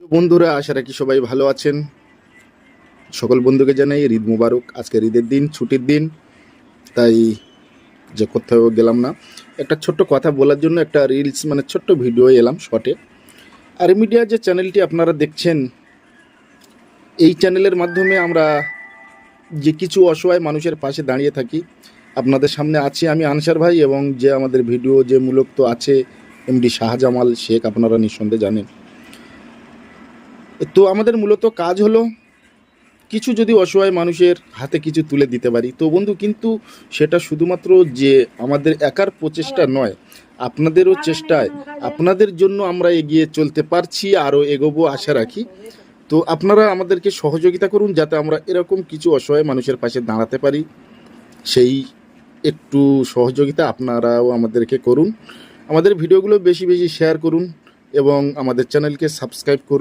বন্ধুরা, আশা রাখি সবাই ভালো আছেন। সকল বন্ধুকে জানাই ঈদ মুবারক। আজকে ঈদের দিন, ছুটির দিন, তাই যে কোথাও গেলাম না। একটা ছোট্ট কথা বলার জন্য একটা রিলস ছোট্ট ভিডিও এলাম শর্টে। আর মিডিয়া যে চ্যানেলটি আপনারা দেখছেন, এই চ্যানেলের মাধ্যমে আমরা যে কিছু অসহায় মানুষের পাশে দাঁড়িয়ে থাকি। আপনাদের সামনে আছি আমি আনসার ভাই, এবং যে আমাদের ভিডিও যে মূলত আছে এমডি শাহজামাল শেখ, আপনারা নিঃসন্দেহে জানেন। তো আমাদের মূলত কাজ হলো কিছু যদি অসহায় মানুষের হাতে কিছু তুলে দিতে পারি তো বন্ধু, কিন্তু সেটা শুধুমাত্র যে আমাদের একার প্রচেষ্টা নয়, আপনাদেরও চেষ্টায় আপনাদের জন্য আমরা এগিয়ে চলতে পারছি, আরও এগোবো আশা রাখি। তো আপনারা আমাদেরকে সহযোগিতা করুন যাতে আমরা এরকম কিছু অসহায় মানুষের পাশে দাঁড়াতে পারি। সেই একটু সহযোগিতা আপনারাও আমাদেরকে করুন। আমাদের ভিডিওগুলো বেশি বেশি শেয়ার করুন এবং আমাদের চ্যানেলকে সাবস্ক্রাইব করুন।